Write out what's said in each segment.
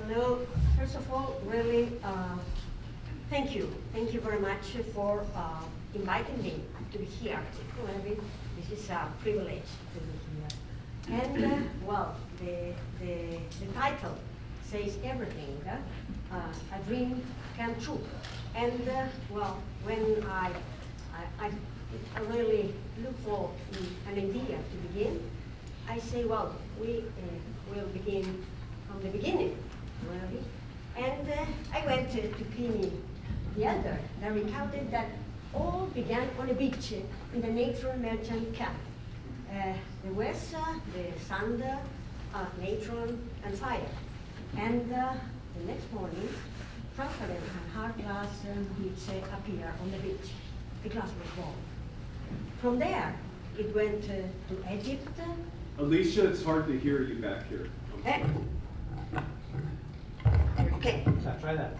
Hello. First of all, really, thank you. Thank you very much for inviting me to be here. Really, this is a privilege to be here. And well, the title says everything. A dream come true. And well, when I really look for an idea to begin, I say, well, we will begin from the beginning, really. And I went to Pliny the Elder and recounted that all began on a beach in the natural merchant camp. There was the sand, natron, and fire. And the next morning, transparent and hard glass which appeared on the beach. The glass was born. From there, it went to Egypt. Alicia, it's hard to hear you back here. Okay. Try that.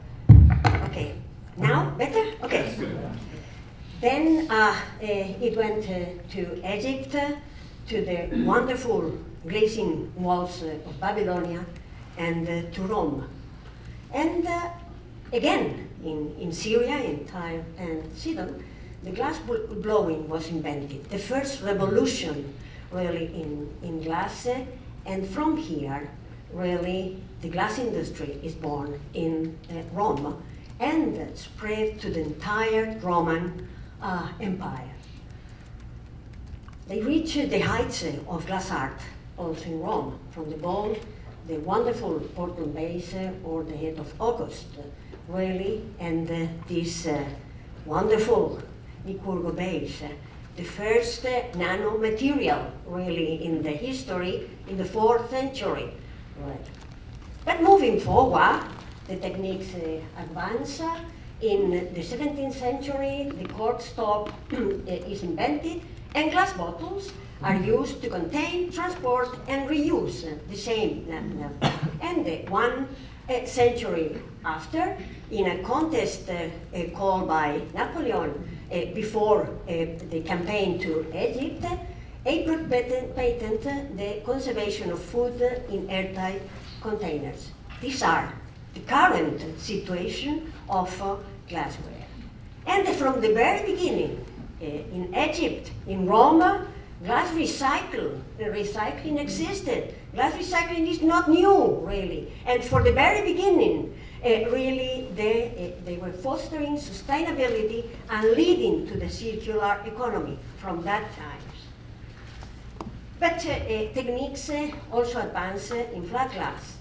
Okay. Now, better? Okay. That's good. Then it went to Egypt, to the wonderful glazing walls of Babylonia, and to Rome. And again, in Syria, in Tyre and Sidon, the glass blowing was invented. The first revolution, really, in glass. And from here, really, the glass industry is born in Rome and spread to the entire Roman Empire. They reached the heights of glass art also in Rome, from the ball, the wonderful portal base, or the head of August, really, and this wonderful Licurgo base, the first nanomaterial, really, in the history, in the 4th century. Right. But moving forward, the techniques advance. In the 17th century, the cork stop is invented, and glass bottles are used to contain, transport, and reuse the same. And one century after, in a contest called by Napoleon before the campaign to Egypt, April patent the conservation of food in airtight containers. These are the current situation of glassware. And from the very beginning, in Egypt, in Rome, glass recycling existed. Glass recycling is not new, really. And for the very beginning, really, they were fostering sustainability and leading to the circular economy from that time. But techniques also advance in flat glass,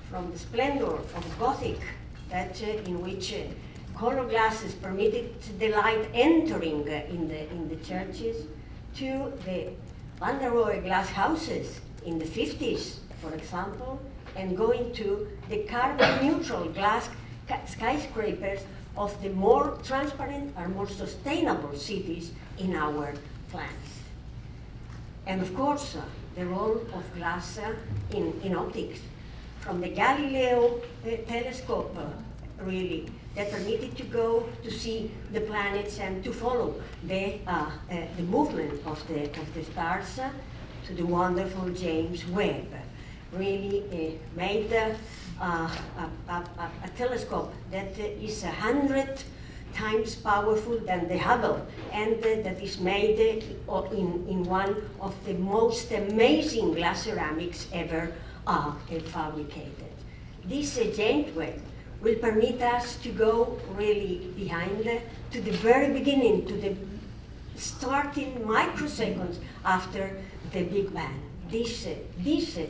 from the splendor of Gothic, that in which color glasses permitted the light entering in the churches, to the Van der Rohe glass houses in the 50s, for example, and going to the carbon-neutral glass skyscrapers of the more transparent and more sustainable cities in our plans. And of course, the role of glass in optics, from the Galileo telescope, really, that permitted to go to see the planets and to follow the movement of the stars, to the wonderful James Webb. Really made a telescope that is 100 times powerful than the Hubble, and that is made in one of the most amazing glass ceramics ever fabricated. This James Webb will permit us to go really behind, to the very beginning, to the starting microseconds after the Big Bang. This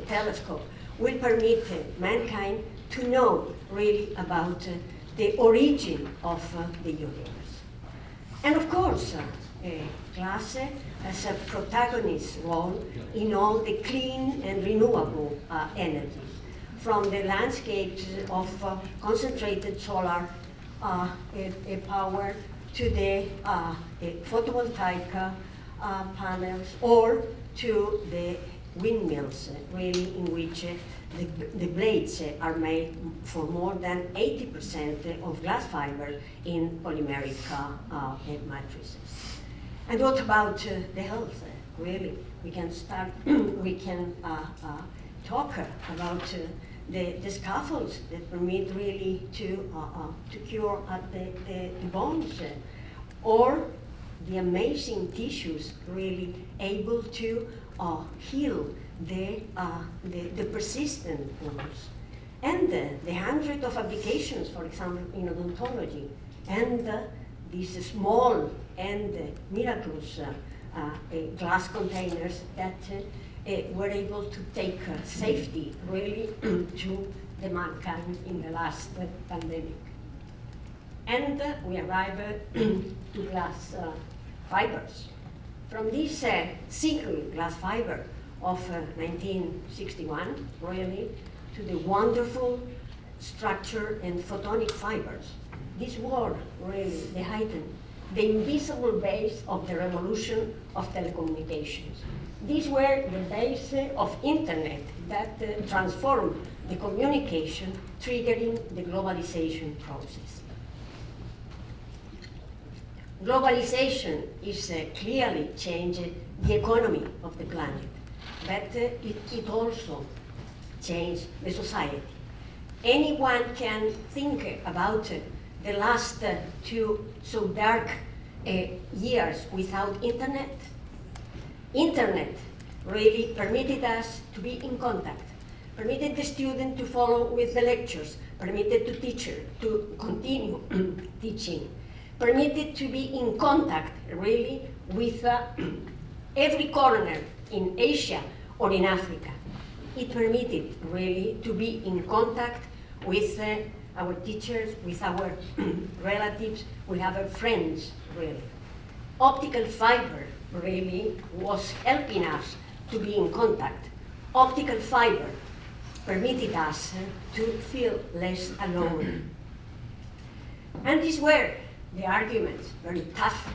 telescope will permit mankind to know really about the origin of the universe. And of course, glass has a protagonist role in all the clean and renewable energies, from the landscapes of concentrated solar power to the photovoltaic panels, or to the windmills, really, in which the blades are made for more than 80% of glass fiber in polymeric matrices. And what about the health? Really, we can start. We can talk about the scaffolds that permit really to cure the bones, or the amazing tissues really able to heal the persistent wounds. And the hundred of applications, for example, in odontology, and these small and miraculous glass containers that were able to take safety really to the mankind in the last pandemic. And we arrive to glass fibers. From this single glass fiber of 1961, really, to the wonderful structure and photonic fibers. These were really the invisible base of the revolution of telecommunications. These were the base of internet that transformed the communication, triggering the globalization process. Globalization is clearly changed the economy of the planet, but it also changed the society. Anyone can think about the last two so dark years without internet. Internet really permitted us to be in contact, permitted the student to follow with the lectures, permitted the teacher to continue teaching, permitted to be in contact really with every corner in Asia or in Africa. It permitted really to be in contact with our teachers, with our relatives, with our friends, really. Optical fiber really was helping us to be in contact. Optical fiber permitted us to feel less alone. And these were the arguments, very tough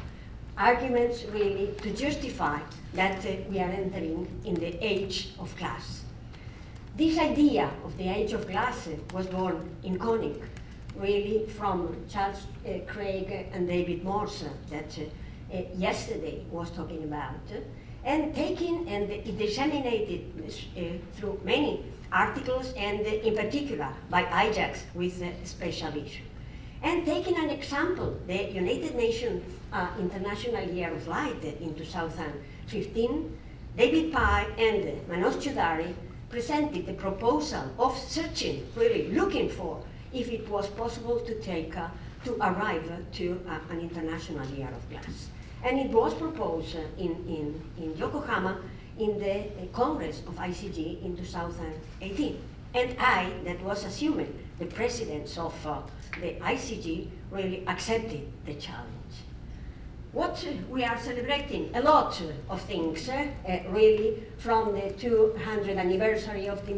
arguments really, to justify that we are entering in the age of glass. This idea of the age of glass was born in Koenig, really from Charles Craig and David Morse that yesterday was talking about, and taken and disseminated through many articles, and in particular by Ajax with a special issue. And taking an example, the United Nations International Year of Light in 2015, David Pye and Manoj Choudhary presented the proposal of searching, really looking for if it was possible to to arrive to an international year of glass. And it was proposed in Yokohama in the Congress of ICG in 2018. And I, that was assuming the presidents of the ICG, really accepted the challenge. What we are celebrating, a lot of things, really, from the 200th anniversary of the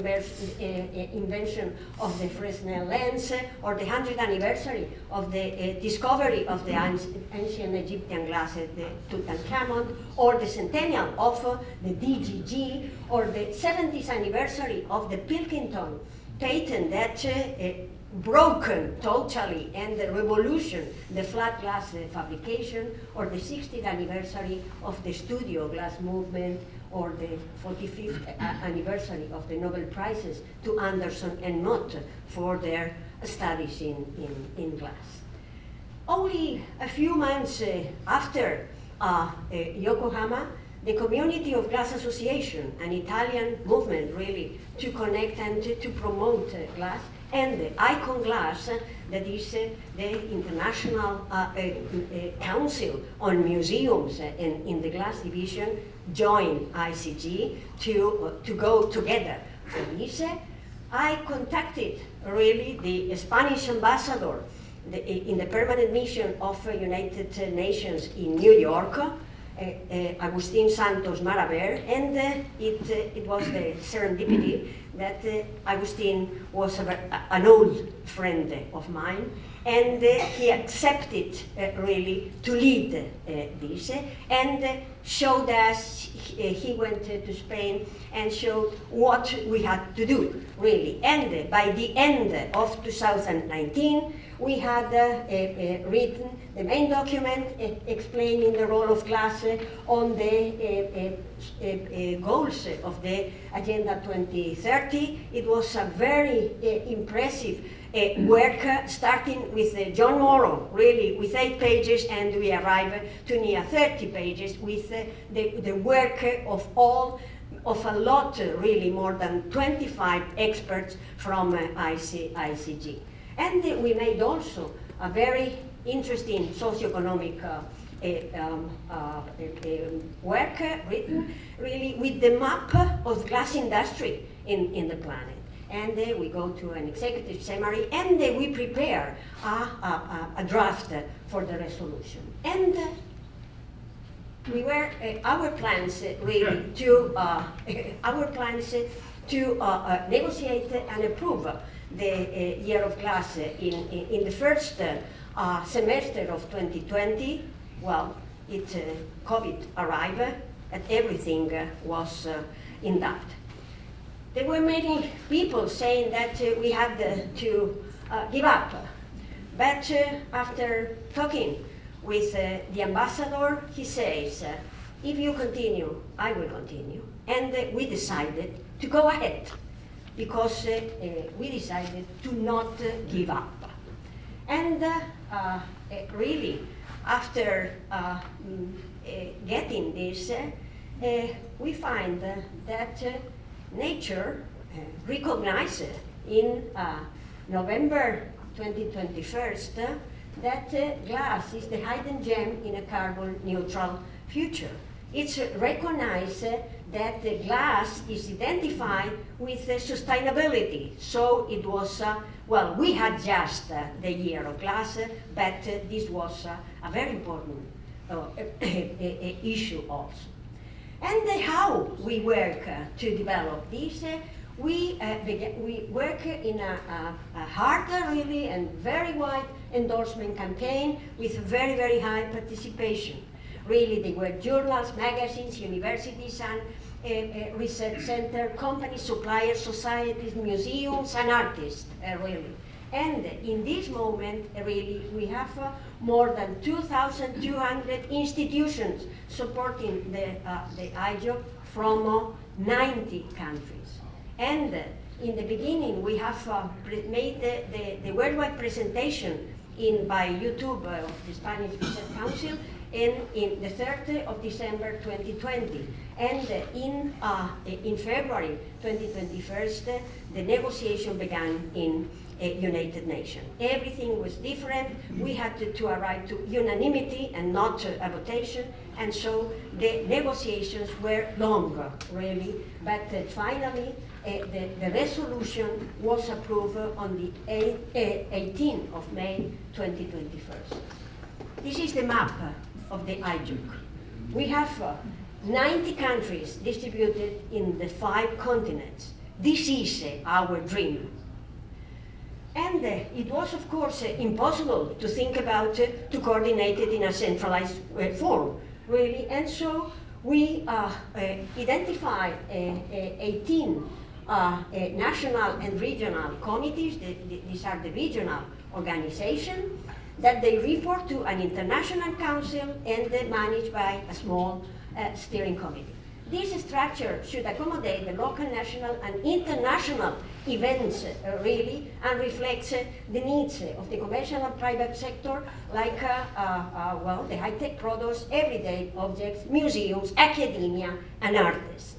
invention of the Fresnel lens, or the 100th anniversary of the discovery of the ancient Egyptian glass, the Tutankhamun, or the centennial of the DGG, or the 70th anniversary of the Pilkington patent that broken totally and the revolution, the flat glass fabrication, or the 60th anniversary of the studio glass movement, or the 45th anniversary of the Nobel Prizes to Anderson and Knott for their studies in glass. Only a few months after Yokohama, the Community of Glass Association, an Italian movement really to connect and to promote glass, and the Icon Glass, that is the International Council on Museums and in the glass division, joined ICG to go together. For this, I contacted really the Spanish ambassador in the permanent mission of United Nations in New York, Agustin Santos Maraver, and it was the serendipity that Agustin was an old friend of mine, and he accepted really to lead this, and showed us, he went to Spain and showed what we had to do, really. And by the end of 2019, we had written the main document explaining the role of glass on the goals of the Agenda 2030. It was a very impressive work, starting with John Morrow, really, with 8 pages, and we arrived to near 30 pages with the work of a lot, really, more than 25 experts from ICG. And we made also a very interesting socioeconomic work written, really, with the map of glass industry in the planet. And we go to an executive summary, and we prepare a draft for the resolution. And we were our plans really to negotiate and approve the year of glass in the first semester of 2020. Well, COVID arrived, and everything was in doubt. There were many people saying that we had to give up. But after talking with the ambassador, he says, if you continue, I will continue. And we decided to go ahead, because we decided to not give up. And really, after getting this, we find that nature recognized in November 2021 that glass is the hidden gem in a carbon neutral future. It's recognized that the glass is identified with sustainability. So it was, well, we had just the year of glass, but this was a very important issue also. And how we work to develop this, we work in a hard, really, and very wide endorsement campaign with very, very high participation. Really, they were journals, magazines, universities, and research center, companies, suppliers, societies, museums, and artists, really. And in this moment, really, we have more than 2,200 institutions supporting the IJOC from 90 countries. And in the beginning, we have made the worldwide presentation by YouTube of the Spanish Research Council in the 3rd of December 2020. And in February 2021, the negotiation began in United Nations. Everything was different. We had to arrive to unanimity and not a votation, and so the negotiations were longer, really. But finally, the resolution was approved on the 18th of May 2021. This is the map of the IJOC. We have 90 countries distributed in the 5 continents. This is our dream. And it was, of course, impossible to think about to coordinate it in a centralized form, really. And so we identified 18 national and regional committees. These are the regional organizations that they report to an international council and managed by a small steering committee. This structure should accommodate the local, national, and international events, really, and reflects the needs of the conventional private sector, like, well, the high-tech products, everyday objects, museums, academia, and artists.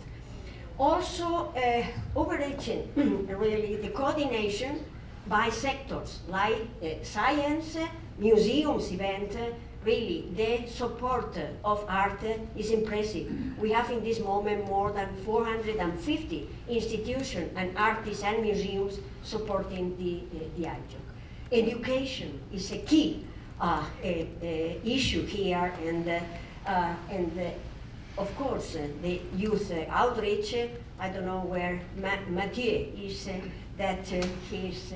Also, overreaching, really, the coordination by sectors, like science, museums event, really, the support of art is impressive. We have in this moment more than 450 institutions and artists and museums supporting the IJOC. Education is a key issue here, and of course, the youth outreach. I don't know where Mathieu is, that he's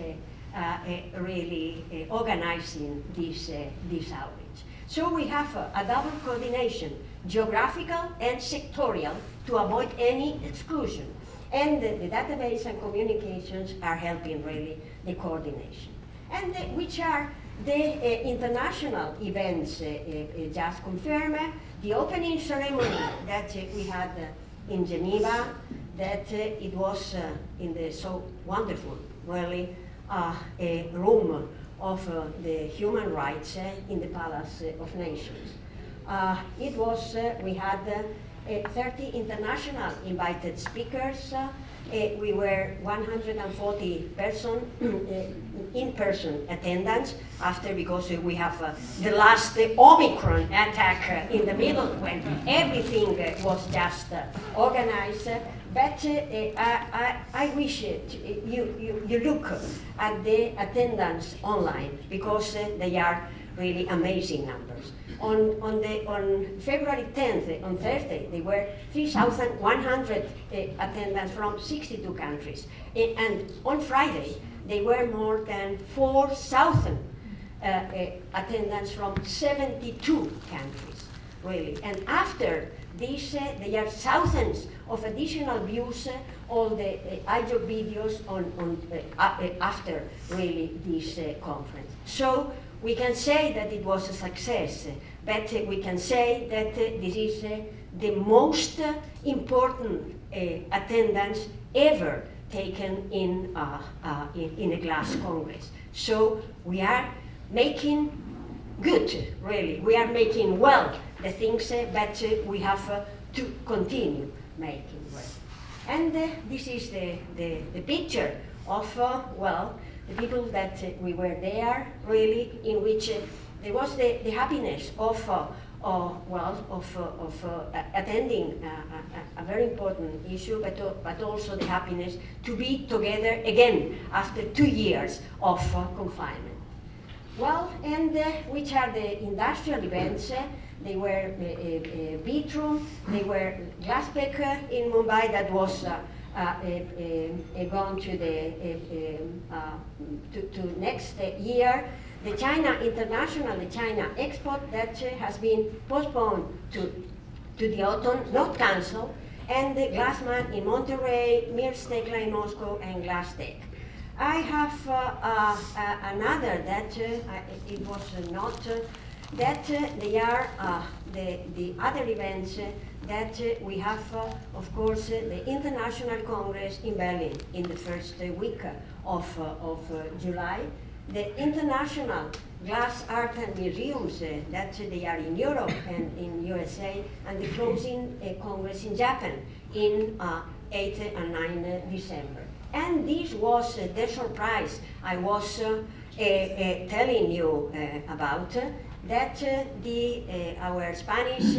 really organizing this outreach. So we have a double coordination, geographical and sectorial, to avoid any exclusion. And the database and communications are helping really the coordination. And which are the international events just confirmed, the opening ceremony that we had in Geneva, that it was in the so wonderful, really, a room of the human rights in the Palace of Nations. It was, we had 30 international invited speakers. We were 140 in-person attendance after, because we have the last Omicron attack in the middle when everything was just organized. But I wish you look at the attendance online, because they are really amazing numbers. On February 10th, on Thursday, there were 3,100 attendance from 62 countries. And on Friday, there were more than 4,000 attendance from 72 countries, really. And after this, there are thousands of additional views, all the IJOC videos after really this conference. So we can say that it was a success, but we can say that this is the most important attendance ever taken in a glass congress. So we are making good, really. We are making well the things, but we have to continue making well. And this is the picture of, well, the people that we were there, really, in which there was the happiness of attending a very important issue, but also the happiness to be together again after 2 years of confinement. Well, and which are the industrial events? They were Vitrum, they were Glaspec in Mumbai, that was gone to next year. The China International, the China Expo, that has been postponed to the autumn, not cancelled, and the Glassman in Monterrey, Mirstekla in Moscow, and Glasstec. I have another that it was not, that they are the other events that we have, of course, the International Congress in Berlin in the first week of July. The international glass art and museums that they are in Europe and in USA, and the closing Congress in Japan in 8 and 9 December. And this was the surprise I was telling you about, that our Spanish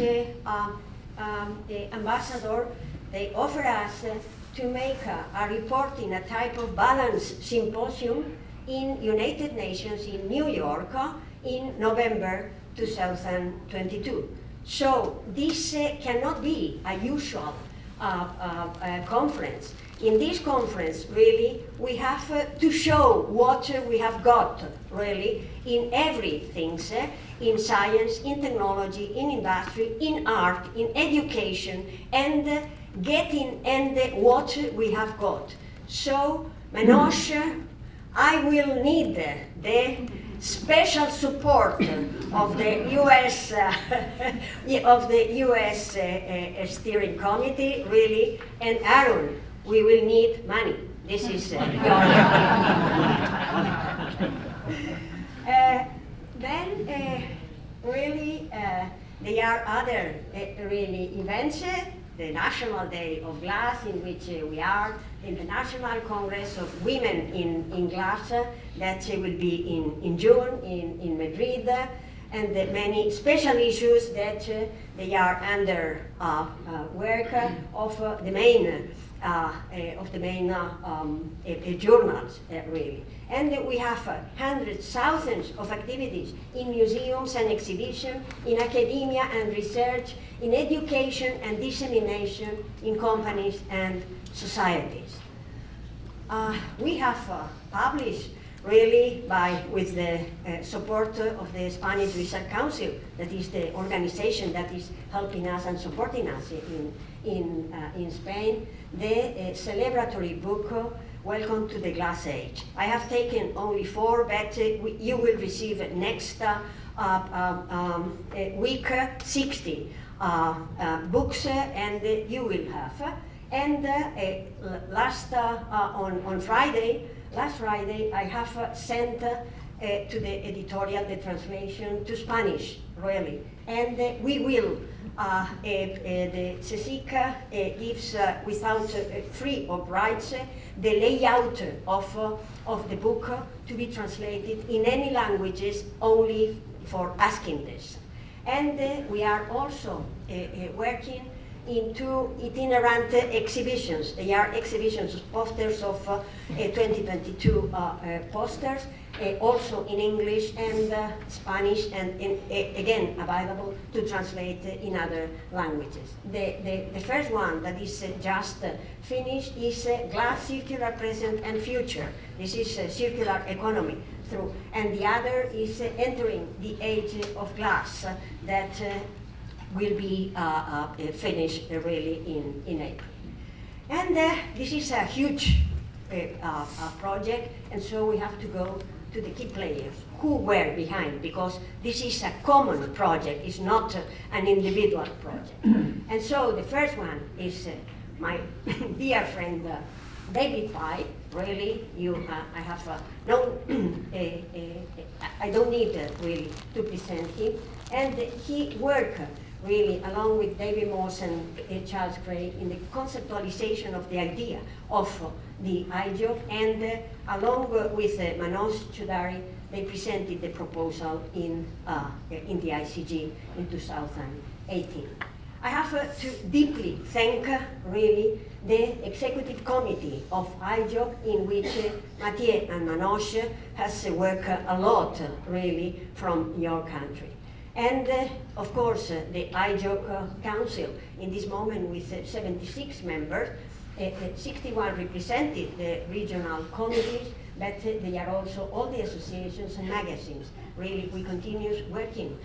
ambassador, they offered us to make a reporting, a type of balance symposium in United Nations in New York in November 2022. So this cannot be a usual conference. In this conference, really, we have to show what we have got, really, in everything, in science, in technology, in industry, in art, in education, and what we have got. So, Manoj, I will need the special support of the U.S. Steering Committee, really, and Aaron. We will need money. This is your then really there are other really events. The National Day of Glass, in which we are, the International Congress of Women in Glass, that will be in June in Madrid, and the many special issues that they are under work of the main journals, really. And we have hundreds, thousands of activities in museums and exhibitions, in academia and research, in education and dissemination, in companies and societies. We have published really with the support of the Spanish Research Council, that is the organization that is helping us and supporting us in Spain, the celebratory book, Welcome to the Glass Age. I have taken only 4, but you will receive next week 60 books, and you will have. And last Friday, I have sent to the editorial the translation to Spanish, really. And we will, the CSIC gives without free of rights the layout of the book to be translated in any languages only for asking this. And we are also working in 2 itinerant exhibitions. They are exhibitions, posters of 2022 posters, also in English and Spanish, and again available to translate in other languages. The first one that is just finished is Glass, Circular Present and Future. This is circular economy through, and the other is Entering the Age of Glass that will be finished really in April. And this is a huge project, and so we have to go to the key players who were behind, because this is a common project, it's not an individual project. And so the first one is my dear friend David Pye. Really, I have no, I don't need really to present him. And he worked really along with David Moss and Charles Craig in the conceptualization of the idea of the IJOC, and along with Manoj Choudhary, they presented the proposal in the ICG in 2018. I have to deeply thank really the executive committee of IJOC, in which Mathieu and Manoj has worked a lot really from your country. And of course, the IJOC Council, in this moment with 76 members, 61 represented the regional committees, but they are also all the associations and magazines. Really, we continue working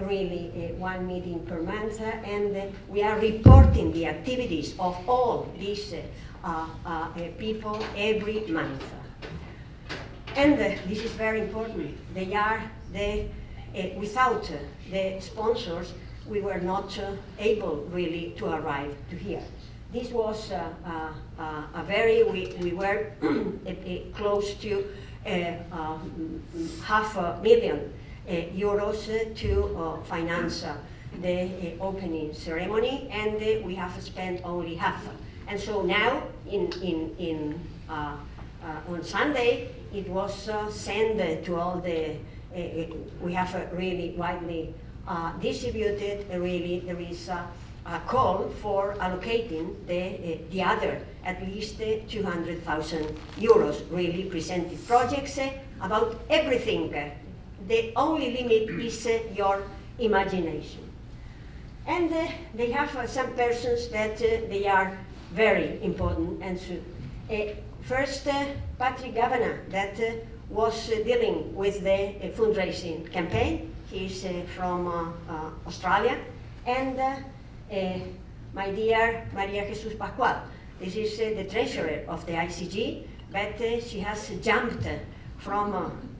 really 1 meeting per month, and we are reporting the activities of all these people every month. And this is very important. They are without the sponsors, we were not able really to arrive to here. This was a very, we were close to €500,000 to finance the opening ceremony, and we have spent only half. And so now, on Sunday, it was sent to all the, we have really widely distributed, really there is a call for allocating the other at least €200,000 really presented projects about everything. The only limit is your imagination. And they have some persons that they are very important. And so, first, Patrick Gavana, that was dealing with the fundraising campaign. He's from Australia. And my dear Maria Jesus Pascual. This is the treasurer of the ICG, but she has jumped from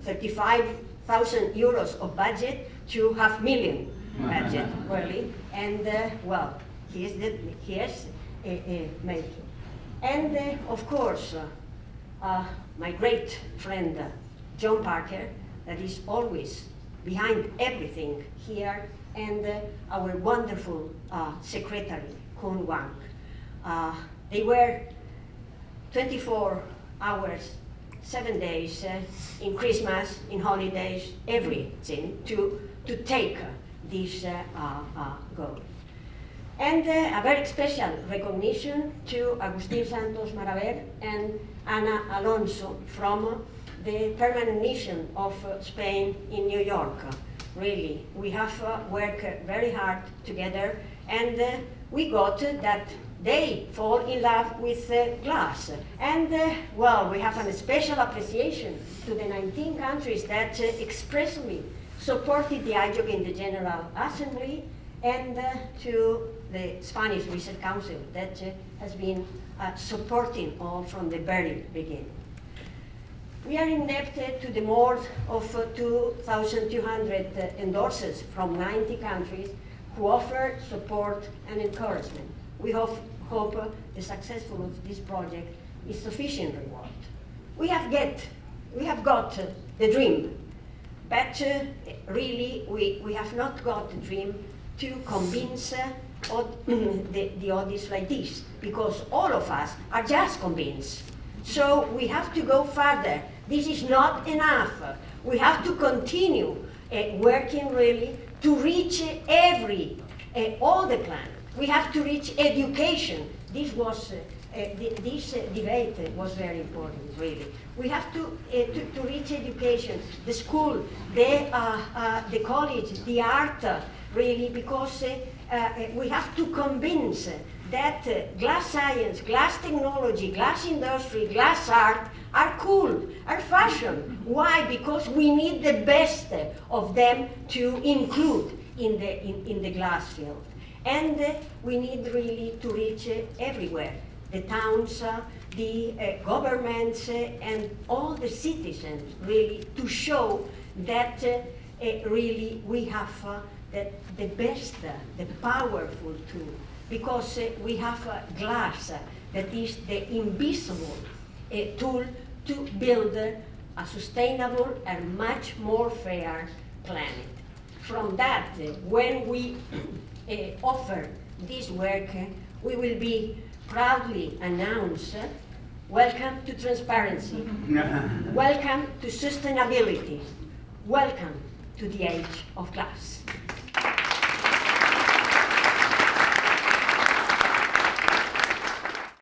€35,000 of budget to $500,000 budget, really. And well, he has made it. And of course, my great friend John Parker, that is always behind everything here, and our wonderful secretary, Kun Wang. They were 24 hours, 7 days, in Christmas, in holidays, everything to take this goal. And a very special recognition to Agustín Santos Maraver and Ana Alonso from the permanent mission of Spain in New York. Really, we have worked very hard together, and we got that they fall in love with glass. And well, we have a special appreciation to the 19 countries that expressly supported the NDOG in the General Assembly, and to the Spanish Research Council that has been supporting all from the very beginning. We are indebted to the more of 2,200 endorsers from 90 countries who offer support and encouragement. We hope the success of this project is sufficient reward. We have got the dream, but really we have not got the dream to convince the audience like this, because all of us are just convinced. So we have to go further. This is not enough. We have to continue working really to reach all the planet. We have to reach education. This debate was very important, really. We have to reach education, the school, the college, the art, really, because we have to convince that glass science, glass technology, glass industry, glass art are cool, are fashion. Why? Because we need the best of them to include in the glass field. And we need really to reach everywhere, the towns, the governments, and all the citizens, really, to show that really we have the best, the powerful tool, because we have glass that is the invisible tool to build a sustainable and much more fair planet. From that, when we offer this work, we will be proudly announce, welcome to transparency, welcome to sustainability, welcome to the age of glass.